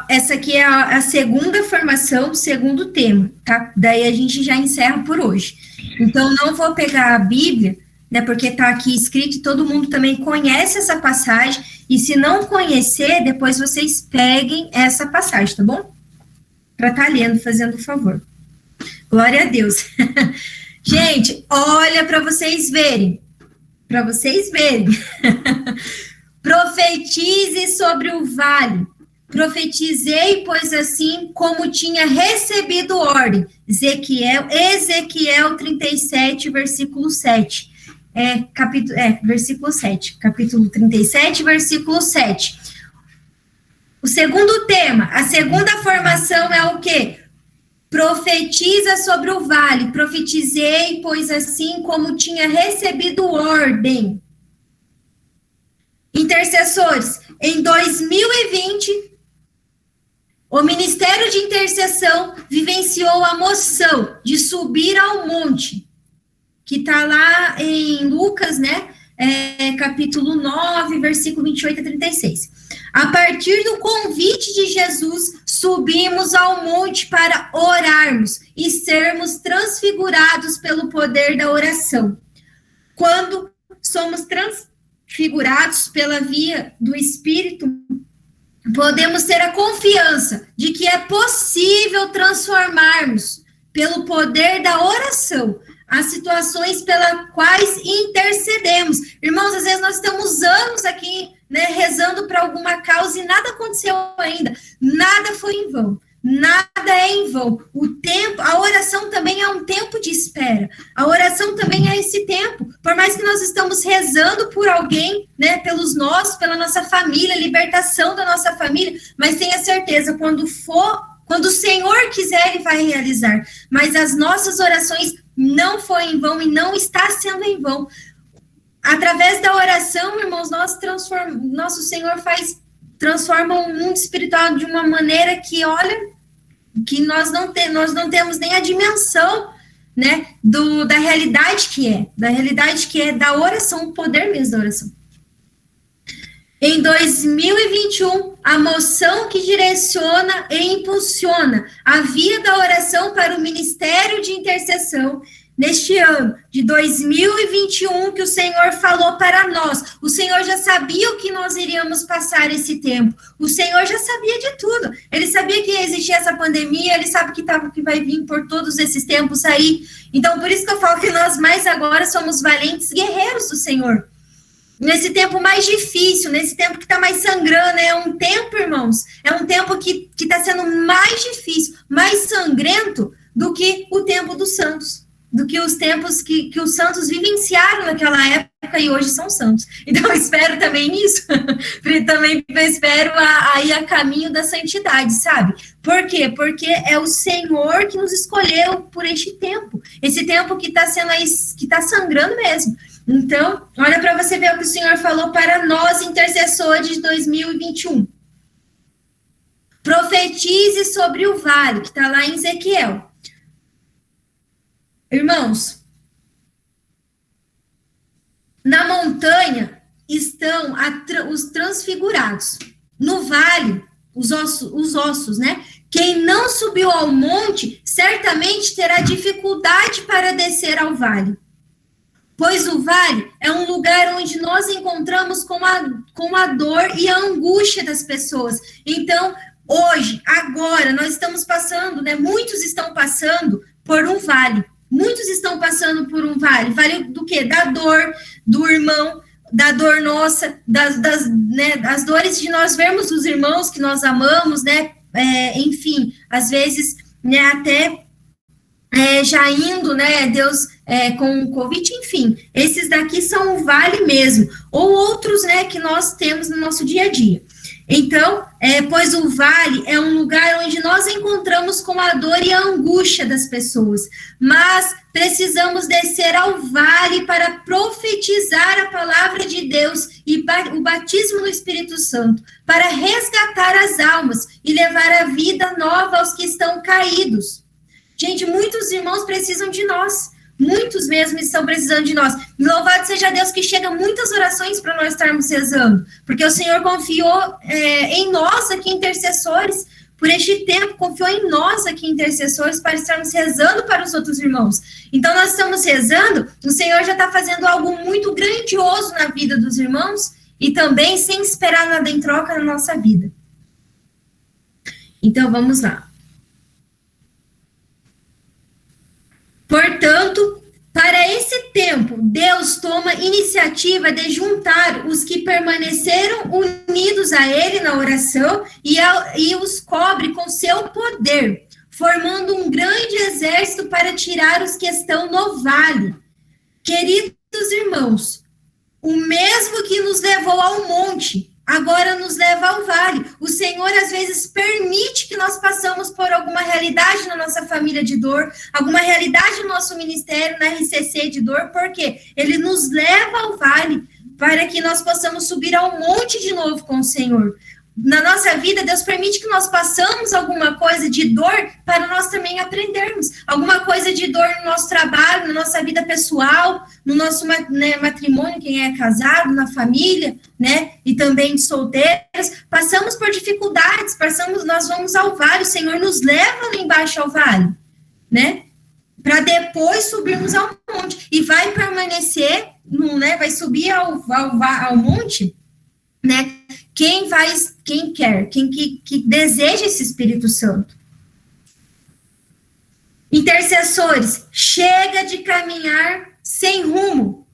Essa aqui é a segunda formação, segundo tema, tá? Daí a gente já encerra por hoje. Então, não vou pegar a Bíblia, né, porque está aqui escrito e todo mundo também conhece essa passagem, e se não conhecer, depois vocês peguem essa passagem, tá bom? Para estar lendo, fazendo o favor. Glória a Deus. Gente, olha para vocês verem. Para vocês verem. Profetize sobre o vale. Profetizei, pois assim como tinha recebido ordem. Ezequiel 37, versículo 7. Versículo 7. Capítulo 37, versículo 7. O segundo tema, a segunda formação é o quê? Profetiza sobre o vale. Profetizei, pois assim como tinha recebido ordem. Intercessores, em 2020, o Ministério de Intercessão vivenciou a moção de subir ao monte, que está lá em Lucas, né? Capítulo 9, versículo 28 a 36. A partir do convite de Jesus, subimos ao monte para orarmos e sermos transfigurados pelo poder da oração. Quando somos transfigurados pela via do Espírito, podemos ter a confiança de que é possível transformarmos, pelo poder da oração, as situações pelas quais intercedemos. Irmãos, às vezes nós estamos anos aqui, né, rezando para alguma causa e nada aconteceu ainda. Nada foi em vão. Nada é em vão. A oração também é um tempo de espera. A oração também é esse tempo. Por mais que nós estamos rezando por alguém, né, pela nossa família, libertação da nossa família, mas tenha certeza, quando o Senhor quiser, Ele vai realizar. Mas as nossas orações não foi em vão e não está sendo em vão. Através da oração, irmãos, nosso Senhor transforma o mundo espiritual de uma maneira que, olha, que nós não temos nem a dimensão, né, da realidade que é da oração, o poder mesmo da oração. Em 2021, a moção que direciona e impulsiona a via da oração para o Ministério de Intercessão, neste ano de 2021, que o Senhor falou para nós. O Senhor já sabia o que nós iríamos passar esse tempo. O Senhor já sabia de tudo. Ele sabia que existia essa pandemia, ele sabe que vai vir por todos esses tempos aí. Então, por isso que eu falo que nós mais agora somos valentes guerreiros do Senhor. Nesse tempo mais difícil, nesse tempo que está mais sangrando, é um tempo, irmãos, é um tempo que está sendo mais difícil, mais sangrento do que o tempo dos santos, do que os tempos que os santos vivenciaram naquela época e hoje são santos. Então, eu espero também nisso, também espero aí a caminho da santidade, sabe? Por quê? Porque é o Senhor que nos escolheu por este tempo, esse tempo que está sendo aí, que está sangrando mesmo. Então, olha para você ver o que o Senhor falou para nós, intercessores de 2021. Profetize sobre o vale, que está lá em Ezequiel. Irmãos, na montanha estão os transfigurados. No vale, os ossos, né? Quem não subiu ao monte, certamente terá dificuldade para descer ao vale. Pois o vale é um lugar onde nós encontramos com a dor e a angústia das pessoas. Então, hoje, agora, nós estamos passando, né? Muitos estão passando por um vale. Muitos estão passando por um vale. Vale do quê? Da dor do irmão, da dor nossa, das dores de nós vermos os irmãos que nós amamos, né? Enfim, às vezes, né, até já indo, né, Deus, com o Covid, enfim, esses daqui são o vale mesmo, ou outros, né, que nós temos no nosso dia a dia. Então, pois o vale é um lugar onde nós encontramos com a dor e a angústia das pessoas, mas precisamos descer ao vale para profetizar a palavra de Deus e o batismo no Espírito Santo, para resgatar as almas e levar a vida nova aos que estão caídos. Gente, muitos irmãos precisam de nós. muitos mesmo estão precisando de nós. Louvado seja Deus que chega muitas orações para nós estarmos rezando, porque o Senhor confiou em nós aqui, intercessores, por este tempo, confiou em nós aqui, intercessores, para estarmos rezando para os outros irmãos. Então, nós estamos rezando, o Senhor já está fazendo algo muito grandioso na vida dos irmãos, e também sem esperar nada em troca na nossa vida. Então, vamos lá. Portanto, para esse tempo, Deus toma iniciativa de juntar os que permaneceram unidos a Ele na oração e os cobre com seu poder, formando um grande exército para tirar os que estão no vale. Queridos irmãos, o mesmo que nos levou ao monte, agora nos leva ao vale. O Senhor, às vezes, permite que nós passamos por alguma realidade na nossa família de dor, alguma realidade no nosso ministério, na RCC de dor, porque Ele nos leva ao vale para que nós possamos subir ao monte de novo com o Senhor. Na nossa vida, Deus permite que nós passamos alguma coisa de dor para nós também aprendermos. Alguma coisa de dor no nosso trabalho, na nossa vida pessoal, no nosso matrimônio, quem é casado, na família, né? E também de solteiros. Passamos por dificuldades, nós vamos ao vale, o Senhor nos leva lá embaixo ao vale, né? Para depois subirmos ao monte. E vai permanecer, vai subir ao monte, né? Quem quer, que deseja esse Espírito Santo. Intercessores, chega de caminhar sem rumo.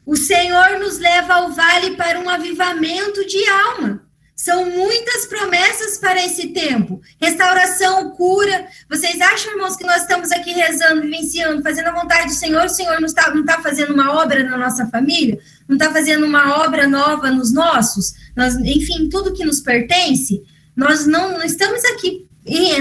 O Senhor nos leva ao vale para um avivamento de alma. São muitas promessas para esse tempo. Restauração, cura. Vocês acham, irmãos, que nós estamos aqui rezando, vivenciando, fazendo a vontade do Senhor? O Senhor não está fazendo uma obra na nossa família? Não está fazendo uma obra nova nos nossos? Enfim, tudo que nos pertence? Nós não estamos aqui.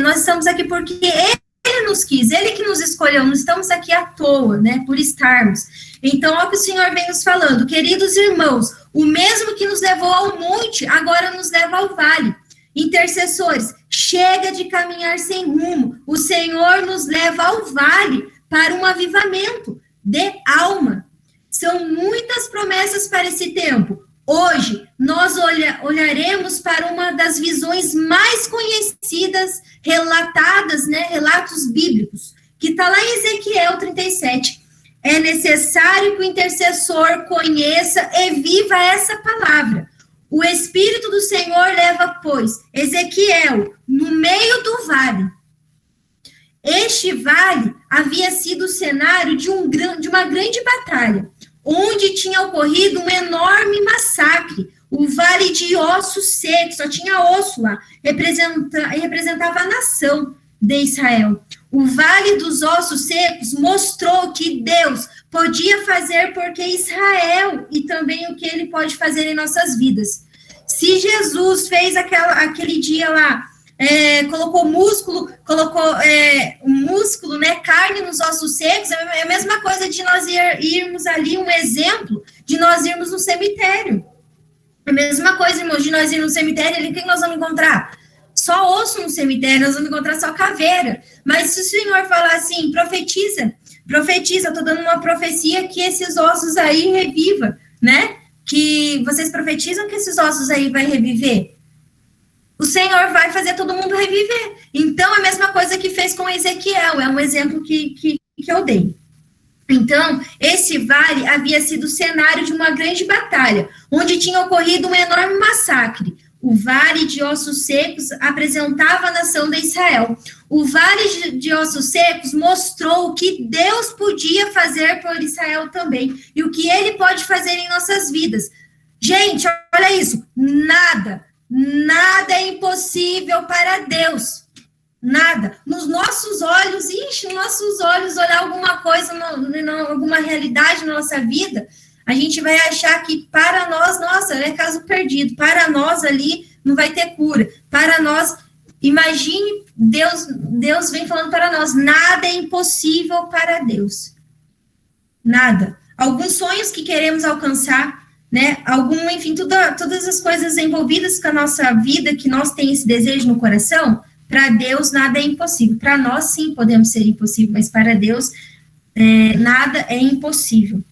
Nós estamos aqui porque Ele nos quis, Ele que nos escolheu. Não estamos aqui à toa, né? Por estarmos. Então, olha o que o Senhor vem nos falando. Queridos irmãos, o mesmo que nos levou ao monte, agora nos leva ao vale. Intercessores, chega de caminhar sem rumo. O Senhor nos leva ao vale para um avivamento de alma. São muitas promessas para esse tempo. Hoje, nós olharemos para uma das visões mais conhecidas, relatadas, né, relatos bíblicos, que está lá em Ezequiel 37. É necessário que o intercessor conheça e viva essa palavra. O Espírito do Senhor leva, pois, Ezequiel no meio do vale. Este vale havia sido o cenário de uma grande batalha, onde tinha ocorrido um enorme massacre. O vale de ossos secos, só tinha osso lá, representava a nação de Israel. O vale dos ossos secos mostrou que Deus podia fazer porque Israel e também o que Ele pode fazer em nossas vidas. Se Jesus fez aquele dia lá, colocou músculo, né, carne nos ossos secos, é a mesma coisa de nós irmos ali, um exemplo de nós irmos no cemitério. A mesma coisa, irmãos, de nós irmos no cemitério, ali, o que nós vamos encontrar? Só osso no cemitério, nós vamos encontrar só caveira. Mas se o Senhor falar assim, profetiza, eu estou dando uma profecia que esses ossos aí reviva, né? Que vocês profetizam que esses ossos aí vai reviver. O Senhor vai fazer todo mundo reviver. Então, a mesma coisa que fez com Ezequiel, é um exemplo que eu dei. Então, esse vale havia sido o cenário de uma grande batalha, onde tinha ocorrido um enorme massacre. O vale de ossos secos apresentava a nação de Israel. O vale de ossos secos mostrou o que Deus podia fazer por Israel também, e o que Ele pode fazer em nossas vidas. Gente, olha isso, nada é impossível para Deus. Nada. Nos nossos olhos, olhar alguma coisa, alguma realidade na nossa vida, a gente vai achar que para nós, nossa, é caso perdido. Para nós ali não vai ter cura. Para nós, imagine, Deus vem falando para nós, nada é impossível para Deus. Nada. Alguns sonhos que queremos alcançar, né? Enfim, todas as coisas envolvidas com a nossa vida, que nós temos esse desejo no coração, para Deus nada é impossível. Para nós, sim, podemos ser impossível, mas para Deus, nada é impossível.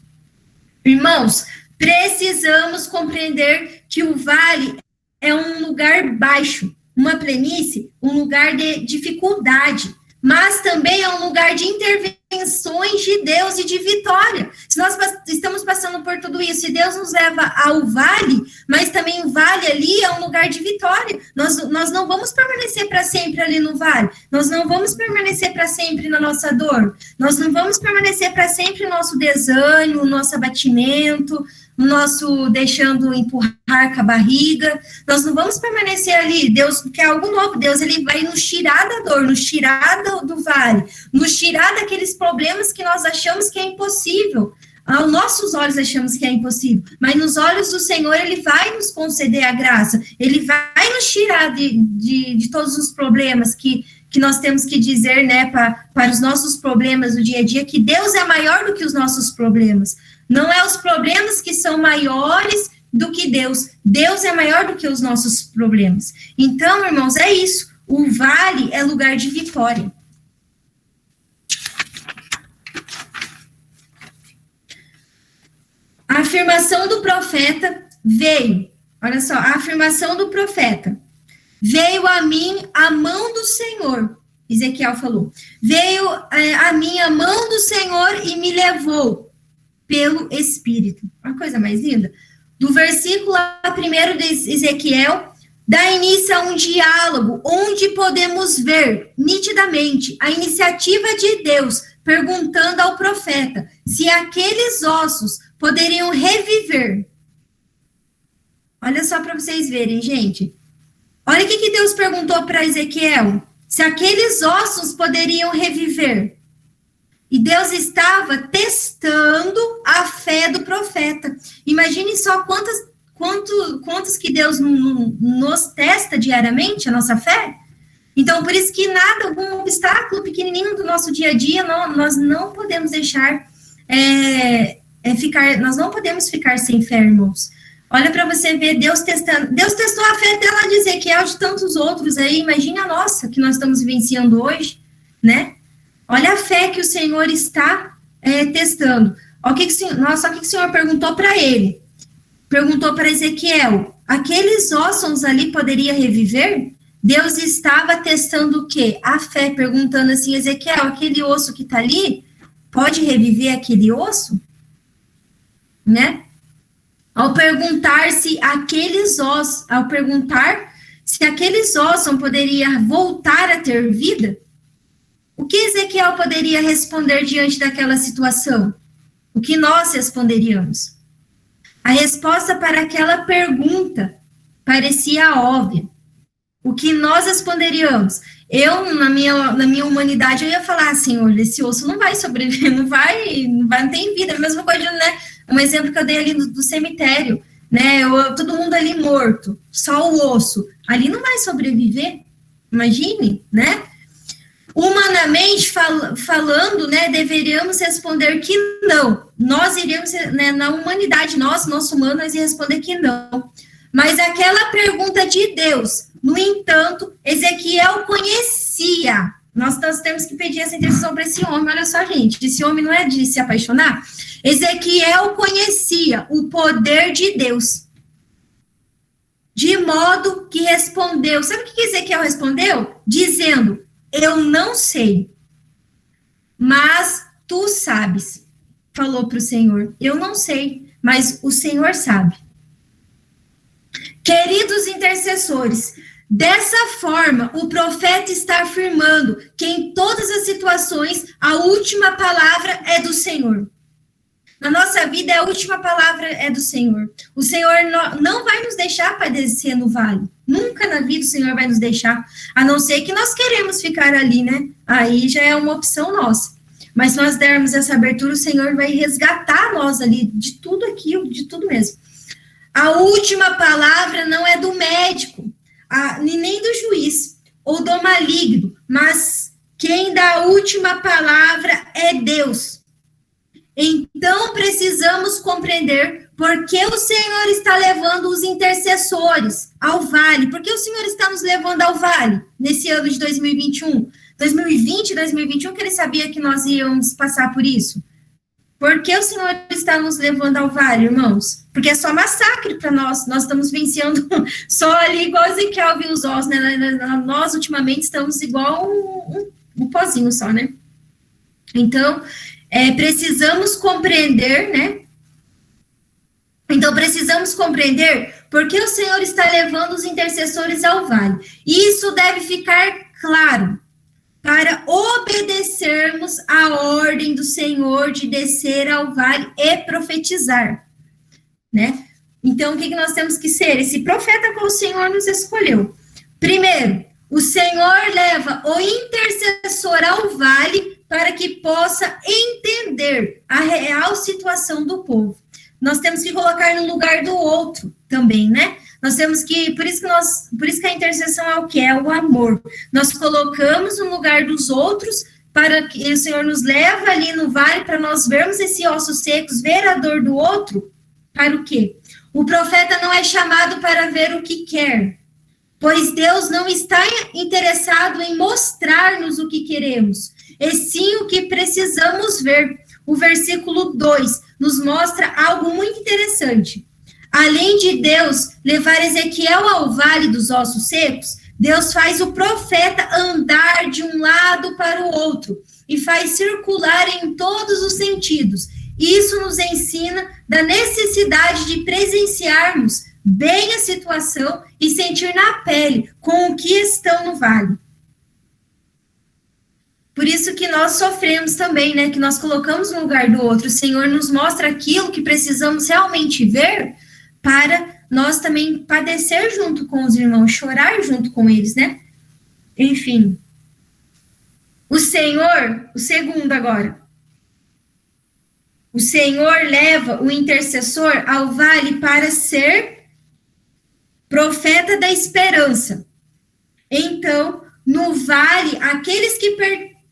Irmãos, precisamos compreender que o vale é um lugar baixo, uma planície, um lugar de dificuldade, mas também é um lugar de intervenções de Deus e de vitória. Se nós estamos passando por tudo isso, e Deus nos leva ao vale, mas também o vale ali é um lugar de vitória. Nós não vamos permanecer para sempre ali no vale, nós não vamos permanecer para sempre na nossa dor, nós não vamos permanecer para sempre no nosso desânimo, no nosso abatimento, no nosso deixando empurrar com a barriga. Nós não vamos permanecer ali. Deus quer algo novo. Deus, ele vai nos tirar da dor, nos tirar do vale, nos tirar daqueles problemas que nós achamos que é impossível. Aos nossos olhos achamos que é impossível, mas nos olhos do Senhor, ele vai nos conceder a graça, ele vai nos tirar de todos os problemas que nós temos que dizer, né, para os nossos problemas do dia a dia, que Deus é maior do que os nossos problemas. Não é os problemas que são maiores do que Deus. Deus é maior do que os nossos problemas. Então, irmãos, é isso. O vale é lugar de vitória. A afirmação do profeta veio. Olha só, a afirmação do profeta. Veio a mim a mão do Senhor. Ezequiel falou. Veio a mim a mão do Senhor e me levou pelo Espírito. Uma coisa mais linda. Do versículo 1 de Ezequiel, dá início a um diálogo onde podemos ver nitidamente a iniciativa de Deus perguntando ao profeta se aqueles ossos poderiam reviver. Olha só para vocês verem, gente. Olha o que Deus perguntou para Ezequiel. Se aqueles ossos poderiam reviver. E Deus estava testando a fé do profeta. Imagine só quantos que Deus nos testa diariamente, a nossa fé. Então, por isso que nada, algum obstáculo pequenininho do nosso dia a dia, nós não podemos deixar nós não podemos ficar sem fé, irmãos. Olha para você ver Deus testando. Deus testou a fé dela de Ezequiel, de tantos outros aí. Imagine a nossa, que nós estamos vivenciando hoje, né? Olha a fé que o Senhor está testando. Olha o que o Senhor perguntou para ele. Perguntou para Ezequiel, aqueles ossos ali poderiam reviver? Deus estava testando o quê? A fé, perguntando assim, Ezequiel, aquele osso que está ali, pode reviver aquele osso? Né? Ao perguntar se aqueles ossos poderiam voltar a ter vida, o que Ezequiel poderia responder diante daquela situação? O que nós responderíamos? A resposta para aquela pergunta parecia óbvia. O que nós responderíamos? Eu, na minha humanidade, eu ia falar, Senhor, esse osso não vai sobreviver, não tem vida. A mesma coisa, né? Um exemplo que eu dei ali do cemitério, né? Todo mundo ali morto, só o osso. Ali não vai sobreviver, imagine, né? Humanamente falando, né, deveríamos responder que não. Nós iríamos, né, na humanidade, nosso humano, nós iríamos responder que não. Mas aquela pergunta de Deus, no entanto, Ezequiel conhecia. Nós temos que pedir essa intercessão para esse homem. Olha só, gente, esse homem não é de se apaixonar. Ezequiel conhecia o poder de Deus. De modo que respondeu. Sabe o que Ezequiel respondeu? Dizendo, eu não sei, mas tu sabes. Falou para o Senhor, eu não sei, mas o Senhor sabe. Queridos intercessores, dessa forma, o profeta está afirmando que em todas as situações, a última palavra é do Senhor. Na nossa vida, a última palavra é do Senhor. O Senhor não vai nos deixar padecer no vale. Nunca na vida o Senhor vai nos deixar, a não ser que nós queremos ficar ali, né? Aí já é uma opção nossa. Mas se nós dermos essa abertura, o Senhor vai resgatar nós ali de tudo aquilo, de tudo mesmo. A última palavra não é do médico, nem do juiz, ou do maligno, mas quem dá a última palavra é Deus. Então, precisamos compreender por que o Senhor está levando os intercessores ao vale. Por que o Senhor está nos levando ao vale nesse ano de 2021? 2020, 2021, que ele sabia que nós íamos passar por isso? Por que o Senhor está nos levando ao vale, irmãos? Porque é só massacre para nós. Nós estamos vencendo só ali, igual Ezequiel viu os ossos, né? Nós, ultimamente, estamos igual um pozinho só, né? Então, precisamos compreender, né? Então, precisamos compreender por que o Senhor está levando os intercessores ao vale. E isso deve ficar claro, para obedecermos a ordem do Senhor de descer ao vale e profetizar, né? Então, o que nós temos que ser? Esse profeta que o Senhor nos escolheu. Primeiro, o Senhor leva o intercessor ao vale para que possa entender a real situação do povo. Nós temos que colocar no lugar do outro também, né? Nós temos que, por isso que a intercessão é o que? É o amor. Nós colocamos no lugar dos outros para que o Senhor nos leva ali no vale para nós vermos esse ossos secos, ver a dor do outro, para o quê? O profeta não é chamado para ver o que quer, pois Deus não está interessado em mostrar-nos o que queremos, e sim o que precisamos ver. O versículo 2 nos mostra algo muito interessante. Além de Deus levar Ezequiel ao vale dos ossos secos, Deus faz o profeta andar de um lado para o outro e faz circular em todos os sentidos. Isso nos ensina da necessidade de presenciarmos bem a situação e sentir na pele com o que estão no vale. Por isso que nós sofremos também, né? Que nós colocamos no lugar do outro. O Senhor nos mostra aquilo que precisamos realmente ver para nós também padecer junto com os irmãos, chorar junto com eles, né? Enfim. O Senhor, o segundo agora. O Senhor leva o intercessor ao vale para ser profeta da esperança. Então, no vale, aqueles que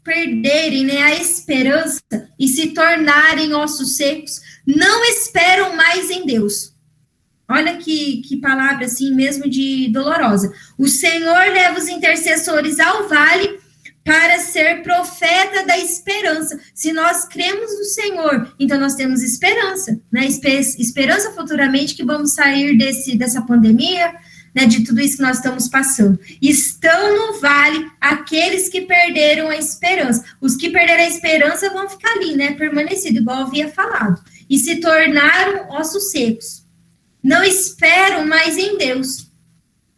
perderem, né, a esperança e se tornarem ossos secos, não esperam mais em Deus. Olha que palavra assim mesmo de dolorosa. O Senhor leva os intercessores ao vale para ser profeta da esperança. Se nós cremos no Senhor, então nós temos esperança, né? Esperança futuramente que vamos sair dessa pandemia, né, de tudo isso que nós estamos passando. Estão no vale aqueles que perderam a esperança. Os que perderam a esperança vão ficar ali, né, permanecido, igual eu havia falado, e se tornaram ossos secos. Não esperam mais em Deus.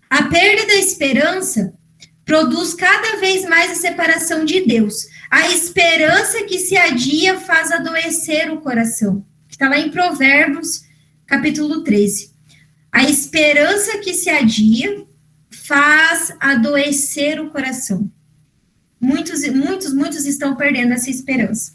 A perda da esperança produz cada vez mais a separação de Deus. A esperança que se adia faz adoecer o coração. Que está lá em Provérbios, capítulo 13. A esperança que se adia faz adoecer o coração. Muitos estão perdendo essa esperança.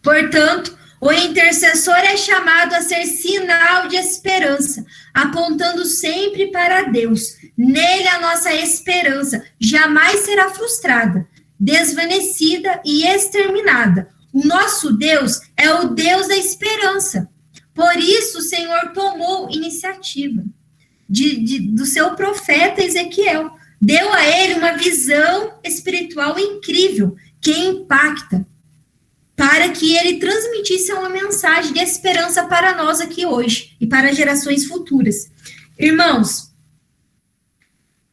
Portanto, o intercessor é chamado a ser sinal de esperança, apontando sempre para Deus. Nele a nossa esperança jamais será frustrada, desvanecida e exterminada. O nosso Deus é o Deus da esperança. Por isso o Senhor tomou iniciativa do seu profeta Ezequiel. Deu a ele uma visão espiritual incrível, que impacta, para que ele transmitisse uma mensagem de esperança para nós aqui hoje e para gerações futuras. Irmãos,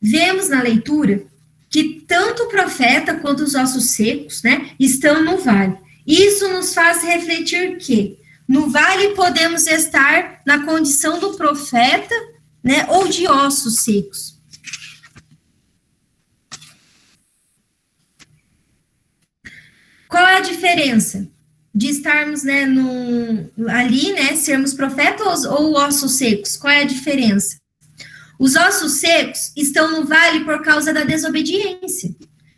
vemos na leitura que tanto o profeta quanto os ossos secos, né, estão no vale. Isso nos faz refletir que no vale podemos estar na condição do profeta, né, ou de ossos secos. Qual é a diferença de estarmos, né, ali, né, sermos profetas ou ossos secos? Qual é a diferença? Os ossos secos estão no vale por causa da desobediência.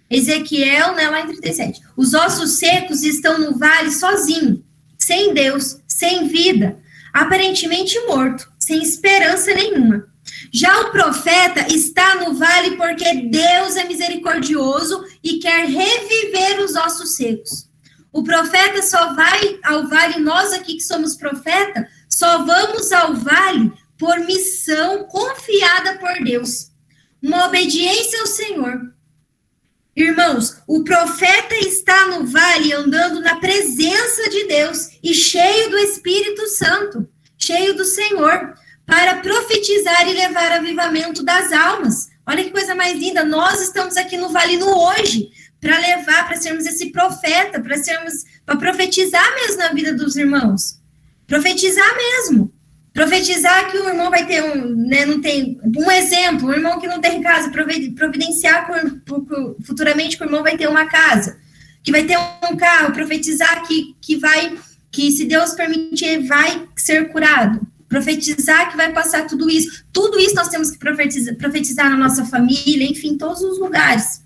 Ezequiel, né, lá em 37. Os ossos secos estão no vale sozinho, sem Deus, sem vida, aparentemente morto, sem esperança nenhuma. Já o profeta está no vale porque Deus é misericordioso e quer reviver os ossos secos. O profeta só vai ao vale, nós aqui que somos profeta, só vamos ao vale por missão confiada por Deus. Uma obediência ao Senhor. Irmãos, o profeta está no vale andando na presença de Deus e cheio do Espírito Santo, cheio do Senhor, para profetizar e levar avivamento das almas. Olha que coisa mais linda, nós estamos aqui no vale no hoje, para levar, para sermos esse profeta, para profetizar mesmo na vida dos irmãos. Profetizar mesmo. Profetizar que o irmão vai ter não tem, um exemplo, um irmão que não tem casa, providenciar futuramente que o irmão vai ter uma casa, que vai ter um carro, profetizar que se Deus permitir, vai ser curado, profetizar que vai passar tudo isso nós temos que profetizar na nossa família, enfim, em todos os lugares.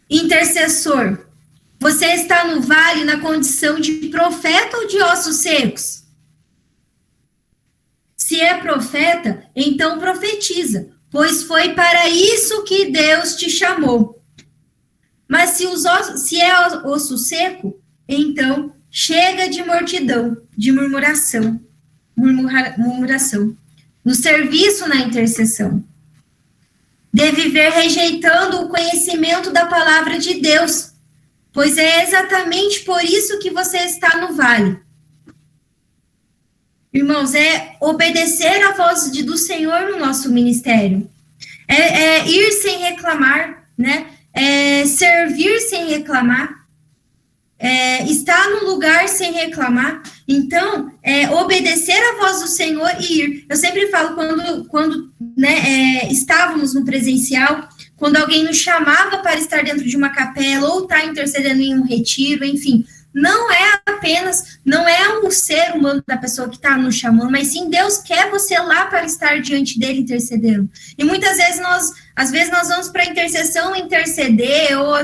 Intercessor. Você está no vale na condição de profeta ou de ossos secos? Se é profeta, então profetiza, pois foi para isso que Deus te chamou. Mas se é osso seco, então chega de mortidão, de murmuração, no serviço na intercessão. De viver rejeitando o conhecimento da palavra de Deus, pois é exatamente por isso que você está no vale. Irmãos, é obedecer à voz do Senhor no nosso ministério. É ir sem reclamar, né? É servir sem reclamar. Estar no lugar sem reclamar. Então, obedecer à voz do Senhor e ir. Eu sempre falo, quando estávamos no presencial, quando alguém nos chamava para estar dentro de uma capela ou estar intercedendo em um retiro, enfim, não é um ser humano da pessoa que está nos chamando, mas sim Deus quer você lá para estar diante dele intercedendo. E muitas vezes nós vamos para a intercessão interceder, ou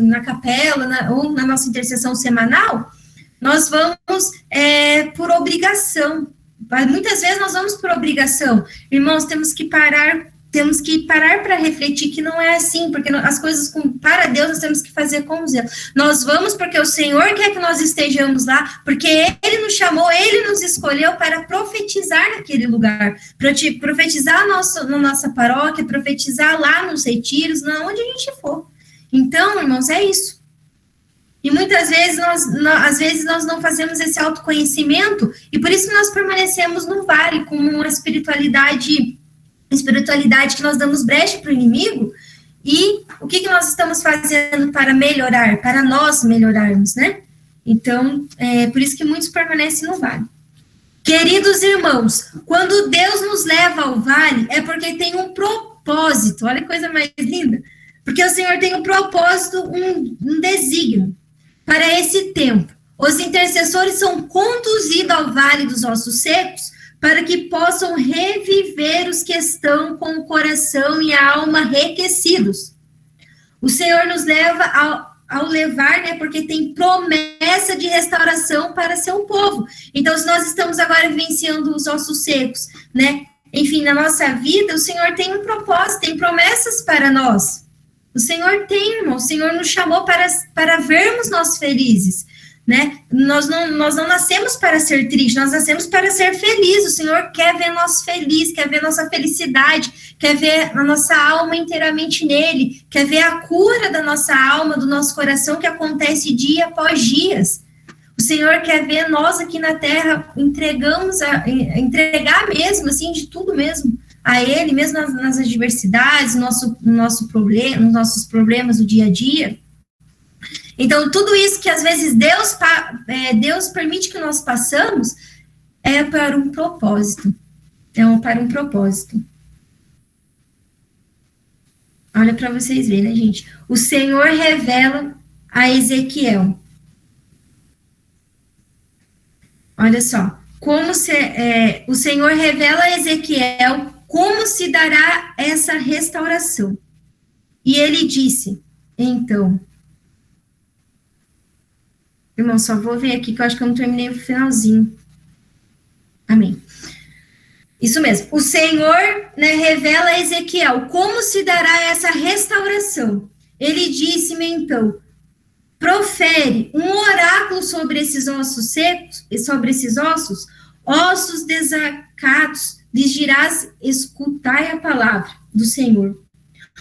na capela, ou na nossa intercessão semanal, nós vamos por obrigação. Muitas vezes nós vamos por obrigação. Irmãos, temos que parar para refletir que não é assim, porque as coisas para Deus nós temos que fazer com zelo. Nós vamos porque o Senhor quer que nós estejamos lá, porque Ele nos chamou, Ele nos escolheu para profetizar naquele lugar, para profetizar na nossa paróquia, profetizar lá nos retiros, onde a gente for. Então, irmãos, é isso. E muitas vezes às vezes nós não fazemos esse autoconhecimento, e por isso nós permanecemos no vale com uma espiritualidade que nós damos brecha para o inimigo. E o que nós estamos fazendo para melhorar, para nós melhorarmos, né? Então, por isso que muitos permanecem no vale. Queridos irmãos, quando Deus nos leva ao vale, é porque tem um propósito. Olha que coisa mais linda. Porque o Senhor tem um propósito, um desígnio para esse tempo. Os intercessores são conduzidos ao vale dos ossos secos para que possam reviver os que estão com o coração e a alma enriquecidos. O Senhor nos leva ao levar, né, porque tem promessa de restauração para seu povo. Então, se nós estamos agora vivenciando os ossos secos, né, enfim, na nossa vida, o Senhor tem um propósito, tem promessas para nós. O Senhor tem, irmão, o Senhor nos chamou para vermos nós felizes. Né? Nós não nascemos para ser tristes, nós nascemos para ser felizes. O Senhor quer ver nós felizes, quer ver nossa felicidade, quer ver a nossa alma inteiramente nele, quer ver a cura da nossa alma, do nosso coração, que acontece dia após dia. O Senhor quer ver nós aqui na terra entregar mesmo, assim, de tudo mesmo, a Ele, mesmo nas adversidades, nos nossos problemas do dia a dia. Então, tudo isso que às vezes Deus permite que nós passamos é para um propósito. Para um propósito. Olha para vocês verem, né, gente? O Senhor revela a Ezequiel. Olha só. O Senhor revela a Ezequiel como se dará essa restauração. E ele disse, então... Irmão, só vou ver aqui, que eu acho que eu não terminei o finalzinho. Amém. Isso mesmo. O Senhor, né, revela a Ezequiel como se dará essa restauração. Ele disse-me, então, profere um oráculo sobre esses ossos secos, Ossos desacatos, lhes dirás, escutai a palavra do Senhor.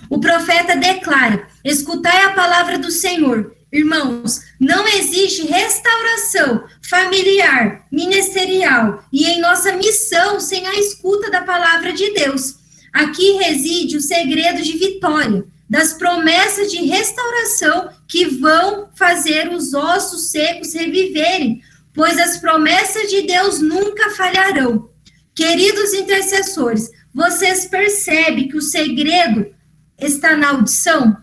O profeta declara, escutai a palavra do Senhor. Irmãos, não existe restauração familiar, ministerial e em nossa missão sem a escuta da palavra de Deus. Aqui reside o segredo de vitória, das promessas de restauração que vão fazer os ossos secos reviverem, pois as promessas de Deus nunca falharão. Queridos intercessores, vocês percebem que o segredo está na audição?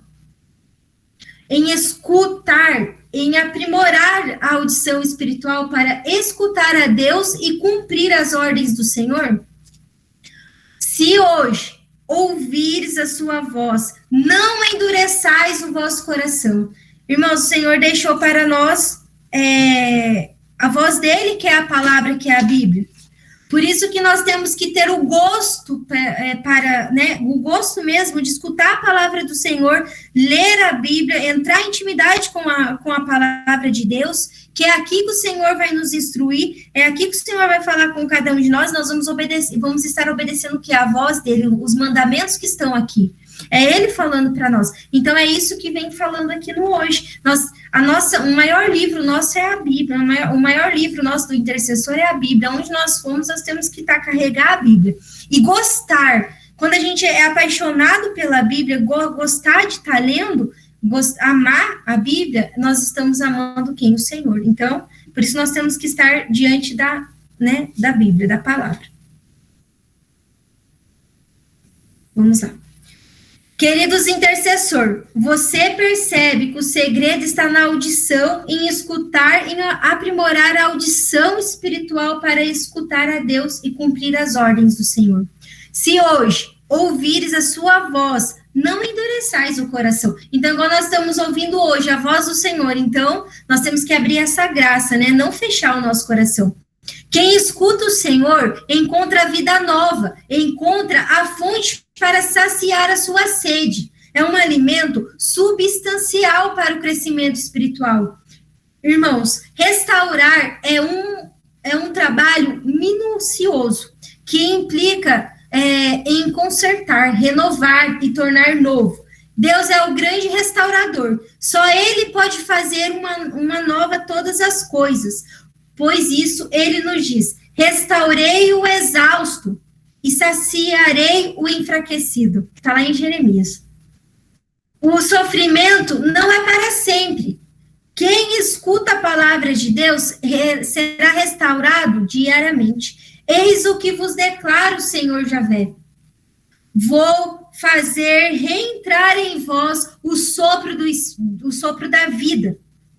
Em escutar, em aprimorar a audição espiritual para escutar a Deus e cumprir as ordens do Senhor? Se hoje ouvires a sua voz, não endureçais o vosso coração. Irmãos, o Senhor deixou para nós a voz dele, que é a palavra, que é a Bíblia. Por isso que nós temos que ter o gosto o gosto mesmo de escutar a palavra do Senhor, ler a Bíblia, entrar em intimidade com a palavra de Deus, que é aqui que o Senhor vai nos instruir, é aqui que o Senhor vai falar com cada um de nós, nós vamos obedecer, vamos estar obedecendo o que é a voz dele, os mandamentos que estão aqui. É ele falando para nós. Então, é isso que vem falando aqui no hoje. O maior livro nosso é a Bíblia. O maior livro nosso do intercessor é a Bíblia. Onde nós formos, nós temos que carregar a Bíblia. E gostar. Quando a gente é apaixonado pela Bíblia, gostar de estar lendo, amar a Bíblia, nós estamos amando quem? O Senhor. Então, por isso nós temos que estar diante da Bíblia, da palavra. Vamos lá. Queridos intercessor, você percebe que o segredo está na audição, em escutar, em aprimorar a audição espiritual para escutar a Deus e cumprir as ordens do Senhor. Se hoje ouvires a sua voz, não endureçais o coração. Então, igual nós estamos ouvindo hoje a voz do Senhor, então nós temos que abrir essa graça, né? Não fechar o nosso coração. Quem escuta o Senhor encontra a vida nova, encontra a fonte para saciar a sua sede. É um alimento substancial para o crescimento espiritual. Irmãos, restaurar é um trabalho minucioso, que implica em consertar, renovar e tornar novo. Deus é o grande restaurador. Só Ele pode fazer uma nova todas as coisas. Pois isso, Ele nos diz, restaurei o exausto e saciarei o enfraquecido. Está lá em Jeremias. O sofrimento não é para sempre. Quem escuta a palavra de Deus será restaurado diariamente. Eis o que vos declara o Senhor Javé. Vou fazer reentrar em vós o sopro da vida,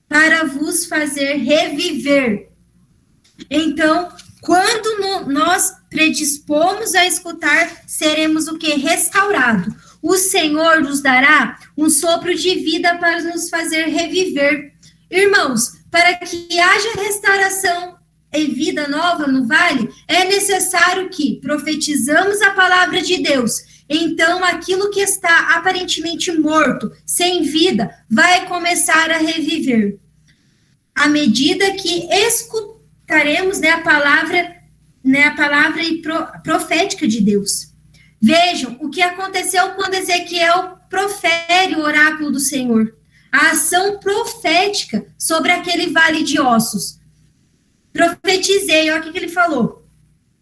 para vos fazer reviver. Então, quando nós predispomos a escutar, seremos o que? Restaurado. O Senhor nos dará um sopro de vida para nos fazer reviver. Irmãos, para que haja restauração e vida nova no vale, é necessário que profetizamos a palavra de Deus. Então, aquilo que está aparentemente morto, sem vida, vai começar a reviver. À medida que escutaremos a palavra profética de Deus. Vejam o que aconteceu quando Ezequiel profere o oráculo do Senhor. A ação profética sobre aquele vale de ossos. Profetizei, olha o que ele falou.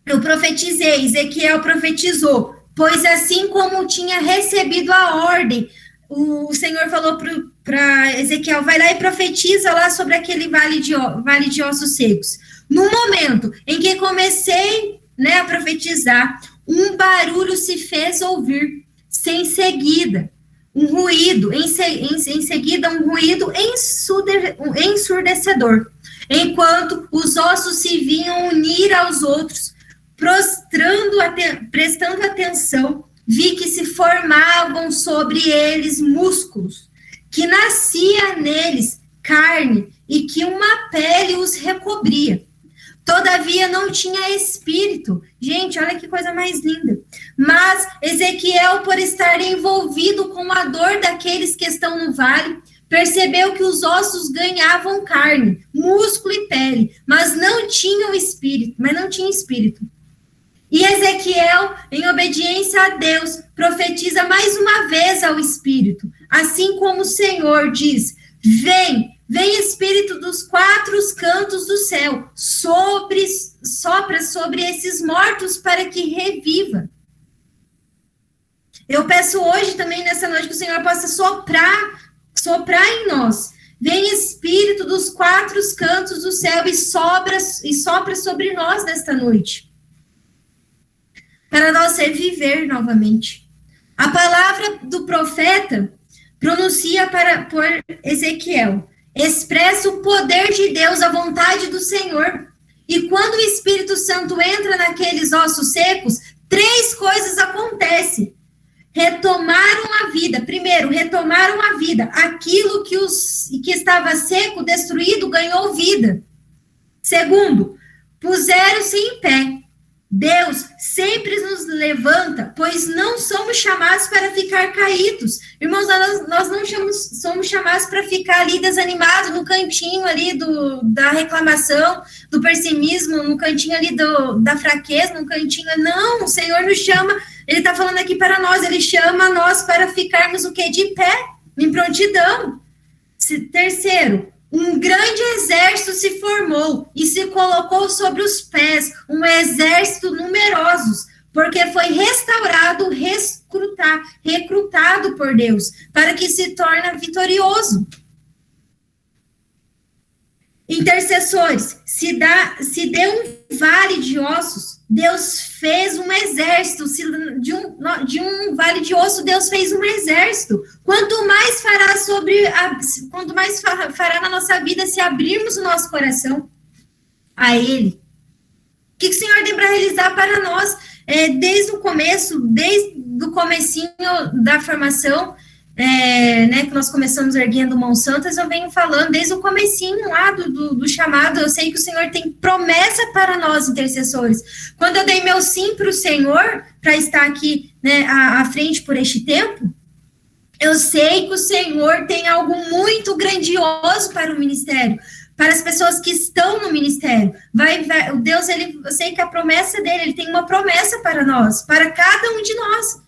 Eu profetizei, Ezequiel profetizou, pois assim como tinha recebido a ordem, o Senhor falou para Ezequiel, vai lá e profetiza lá sobre aquele vale de ossos secos. No momento em que comecei a profetizar, um barulho se fez ouvir, sem seguida, um ruído, em seguida um ruído ensurdecedor, enquanto os ossos se vinham unir aos outros, prestando atenção, vi que se formavam sobre eles músculos, que nascia neles carne e que uma pele os recobria. Todavia não tinha espírito. Gente, olha que coisa mais linda. Mas Ezequiel, por estar envolvido com a dor daqueles que estão no vale, percebeu que os ossos ganhavam carne, músculo e pele, mas não tinham espírito. E Ezequiel, em obediência a Deus, profetiza mais uma vez ao Espírito, assim como o Senhor diz: vem Espírito dos quatro cantos do céu, sopra sobre esses mortos para que reviva. Eu peço hoje também, nessa noite, que o Senhor possa soprar em nós. Vem Espírito dos quatro cantos do céu e sopra sobre nós nesta noite, para nós reviver novamente. A palavra do profeta pronuncia por Ezequiel, expressa o poder de Deus, a vontade do Senhor. E quando o Espírito Santo entra naqueles ossos secos, 3 coisas acontecem. Retomaram a vida. Primeiro, retomaram a vida. Aquilo que estava seco, destruído, ganhou vida. Segundo, puseram-se em pé. Deus sempre nos levanta, pois não somos chamados para ficar caídos. Irmãos, nós não somos chamados para ficar ali desanimados, no cantinho ali da reclamação, do pessimismo, no cantinho ali da fraqueza, no cantinho. Não, o Senhor nos chama, Ele está falando aqui para nós, Ele chama nós para ficarmos o quê? De pé, em prontidão. Terceiro, um grande exército se formou e se colocou sobre os pés, um exército numeroso, porque foi restaurado, recrutado por Deus, para que se torne vitorioso. Intercessores, se deu um vale de ossos, Deus fez um exército, de um vale de osso, Deus fez um exército. Quanto mais fará na nossa vida se abrirmos o nosso coração a Ele. O que o Senhor tem para realizar para nós? Desde o comecinho da formação, que nós começamos erguendo mãos santas, eu venho falando desde o comecinho lá do chamado. Eu sei que o Senhor tem promessa para nós, intercessores. Quando eu dei meu sim para o Senhor, para estar aqui, à frente por este tempo, eu sei que o Senhor tem algo muito grandioso para o ministério, para as pessoas que estão no ministério. O Deus, eu sei que a promessa dele, Ele tem uma promessa para nós, para cada um de nós.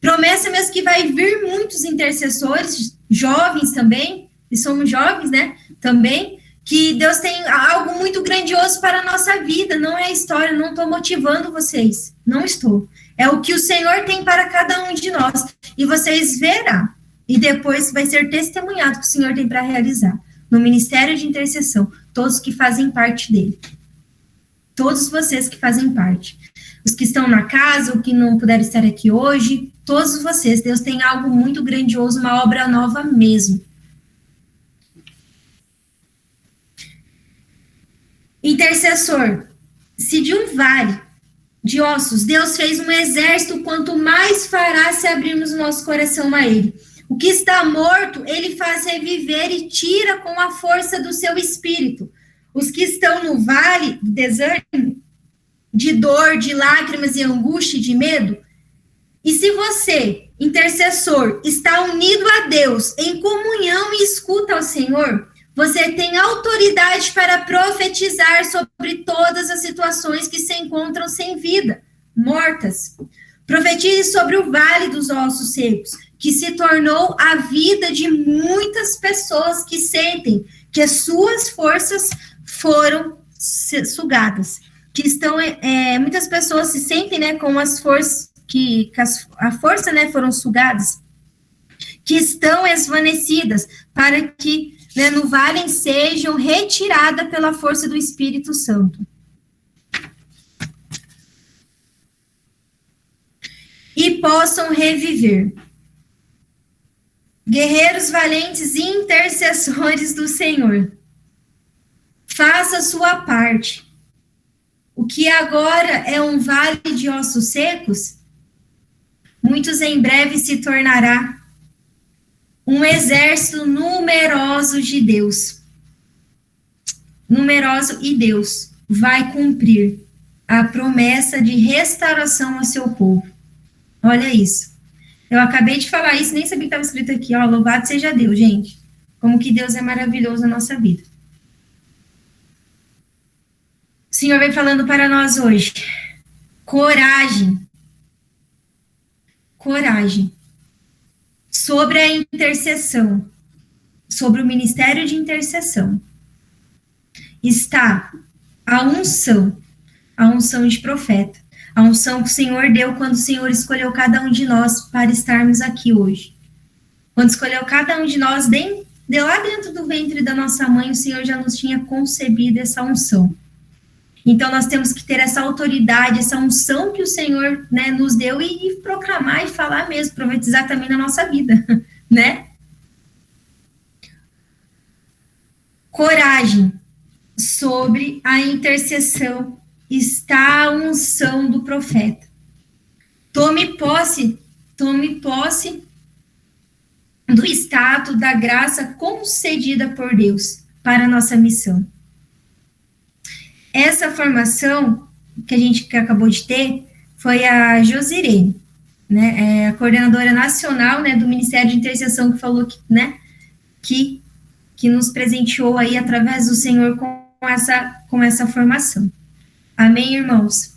Promessa mesmo que vai vir muitos intercessores, jovens também, e somos jovens, também, que Deus tem algo muito grandioso para a nossa vida. Não é história, não estou motivando vocês, não estou. É o que o Senhor tem para cada um de nós, e vocês verão, e depois vai ser testemunhado que o Senhor tem para realizar, no Ministério de Intercessão, todos que fazem parte dele. Todos vocês que fazem parte. Os que estão na casa, os que não puderam estar aqui hoje, todos vocês, Deus tem algo muito grandioso, uma obra nova mesmo. Intercessor, se de um vale de ossos, Deus fez um exército, quanto mais fará se abrirmos o nosso coração a Ele. O que está morto, Ele faz reviver e tira com a força do seu Espírito. Os que estão no vale do desânimo, de dor, de lágrimas e angústia e de medo. E se você, intercessor, está unido a Deus, em comunhão e escuta ao Senhor, você tem autoridade para profetizar sobre todas as situações que se encontram sem vida, mortas. Profetize sobre o vale dos ossos secos, que se tornou a vida de muitas pessoas que sentem que as suas forças foram sugadas. Que estão, muitas pessoas se sentem, com as forças, a força, foram sugadas, que estão esvanecidas, para que, no vale sejam retiradas pela força do Espírito Santo. E possam reviver. Guerreiros valentes e intercessores do Senhor, faça a sua parte. O que agora é um vale de ossos secos, muitos em breve se tornará um exército numeroso de Deus. Numeroso, e Deus vai cumprir a promessa de restauração ao seu povo. Olha isso. Eu acabei de falar isso, nem sabia que estava escrito aqui, louvado seja Deus, gente. Como que Deus é maravilhoso na nossa vida. O Senhor vem falando para nós hoje. Coragem. Coragem. Sobre a intercessão. Sobre o ministério de intercessão. Está a unção de profeta, a unção que o Senhor deu quando o Senhor escolheu cada um de nós para estarmos aqui hoje. Quando escolheu cada um de nós, de lá dentro do ventre da nossa mãe, o Senhor já nos tinha concebido essa unção. Então, nós temos que ter essa autoridade, essa unção que o Senhor, né, nos deu e proclamar e falar mesmo, profetizar também na nossa vida, né? Coragem. Sobre a intercessão está a unção do profeta. Tome posse do status da graça concedida por Deus para a nossa missão. Essa formação que a gente acabou de ter foi a Josirene, né, a coordenadora nacional, né, do Ministério de Intercessão, que falou que, né, que nos presenteou aí através do Senhor com essa formação. Amém, irmãos?